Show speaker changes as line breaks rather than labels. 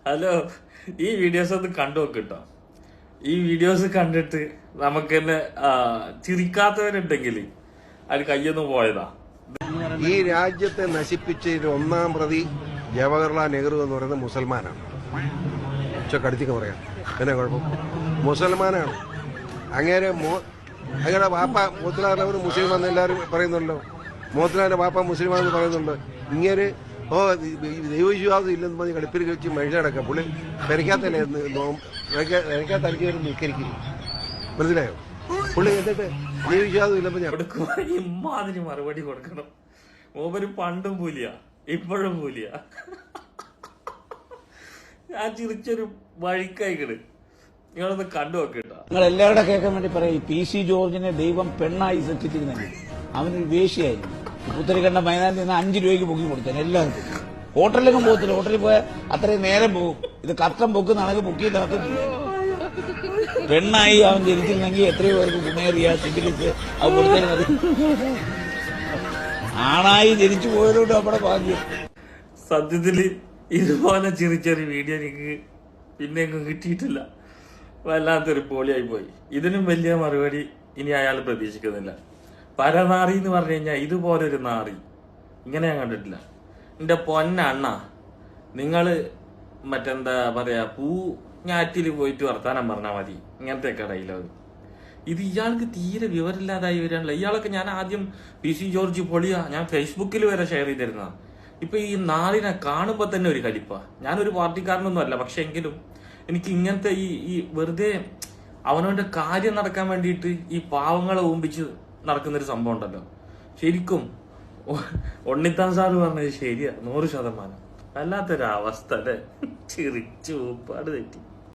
Hello, ഈ videos ഒന്ന് കണ്ടു നോക്കിട്ടോ. ഈ വീഡിയോസ് കണ്ടിട്ട് നമുക്ക് തന്നെ ചിരിക്കാത്തവരുണ്ടെങ്കിൽ അത് കയ്യൊന്നും പോയതാ.
ഈ രാജ്യത്തെ നശിപ്പിച്ചതിൽ ഒന്നാം പ്രതി ജവഹർലാൽ നെഹ്റു എന്ന് പറയുന്നത് മുസൽമാനാണ്. കടുത്തിക്ക് പറയാം, എന്നാ കുഴപ്പം? മുസൽമാനാണ്. അങ്ങേരെ വാപ്പ മോത്തിലാർ മുസ്ലിം എന്ന് എല്ലാവരും പറയുന്നുണ്ടല്ലോ. മോത്തിലാറിന്റെ വാപ്പ മുസ്ലിമാണെന്ന് പറയുന്നുണ്ട്. ഇങ്ങനെ ദൈവവിശ്വാസം ഇല്ലെന്ന് പറഞ്ഞ് കളിപ്പിൽ വെച്ച് മനുഷ്യടക്കാം. പുള്ളി പെരക്കാത്തല്ലേ പെരക്കാത്ത അലിക്ക് വരും നിൽക്കരിക്കും. മനസ്സിലായോ? പുള്ളി എന്നിട്ട് ദൈവവിശ്വാസം ഇല്ലെന്ന് ഞാൻ
ഇമ്മാതിരി മറുപടി കൊടുക്കണം. ഓവര് പണ്ടും പൂലിയ, ഇപ്പോഴും പൂലിയ. ഞാൻ ചിരിച്ചൊരു വഴിക്കായിക്കണ്. നിങ്ങളൊന്ന് കണ്ടു നോക്കിട്ടോ.
നിങ്ങൾ എല്ലാവരുടെ കേൾക്കാൻ വേണ്ടി പറയും, PC ജോർജിനെ ദൈവം പെണ്ണായി സൃഷ്ടിച്ചിരുന്നെങ്കിൽ അവനൊരു വേശ്യയായിരുന്നു. പുത്തരിക്കണ്ട മൈതാനത്തിൽ നിന്ന് 5 രൂപയ്ക്ക് പൊക്കി കൊടുത്തേനെ എല്ലാവർക്കും. ഹോട്ടലിലേക്കും പോകത്തില്ല. ഹോട്ടലിൽ പോയാൽ അത്രയും നേരം പോകും. ഇത് കഷ്ടം പൊക്കുന്നതാണെങ്കിൽ പൊക്കി നടത്തുന്നില്ല. പെണ്ണായി അവൻ ജനിച്ചിരുന്നെങ്കിൽ എത്രയോ പേർക്ക് കുമേറിയ സിഫിലിസ് അത് കൊടുത്തേനെ. ആണായി ജനിച്ചു പോയതുകൊണ്ട് നമ്മുടെ ഭാഗ്യം.
സത്യത്തില് ഇതുപോലെ ചിരിച്ചൊരു വീഡിയോ എനിക്ക് പിന്നെ എങ്ങും കിട്ടിയിട്ടില്ല. വല്ലാത്തൊരു പോളിയായി പോയി. ഇതിനും വലിയ മറുപടി ഇനി അയാൾ പ്രതീക്ഷിക്കുന്നില്ല. പരനാറി എന്ന് പറഞ്ഞു കഴിഞ്ഞാൽ ഇതുപോലൊരു നാറി ഇങ്ങനെ ഞാൻ കണ്ടിട്ടില്ല. എന്റെ പൊന്നണ്ണ, നിങ്ങള് മറ്റെന്താ പറയാ, ഞാറ്റില് പോയിട്ട് വർത്താനം പറഞ്ഞാൽ മതി. ഇങ്ങനത്തെ ഡയലോഗ് ഇത് ഇയാൾക്ക് തീരെ വിവരമില്ലാതായി വരികയാണല്ലോ. ഇയാളൊക്കെ ഞാൻ ആദ്യം PC ജോർജ് പൊളിയാ, ഞാൻ ഫേസ്ബുക്കിൽ വരെ ഷെയർ ചെയ്തിരുന്ന. ഇപ്പൊ ഈ നാളിനെ കാണുമ്പോ തന്നെ ഒരു കലിപ്പ. ഞാനൊരു പാർട്ടിക്കാരനൊന്നും അല്ല, പക്ഷെ എങ്കിലും എനിക്ക് ഇങ്ങനത്തെ ഈ വെറുതെ അവനവന്റെ കാര്യം നടക്കാൻ വേണ്ടിയിട്ട് ഈ പാവങ്ങളെ ഊമ്പിച്ച് നടക്കുന്നൊരു സംഭവം ഉണ്ടല്ലോ. ശരിക്കും ഉണ്ണിത്താൻ സാറ് പറഞ്ഞത് ശരിയാ, 100%. വല്ലാത്തൊരവസ്ഥ അല്ലെ. ചിരിച്ചു പാട് തെറ്റി.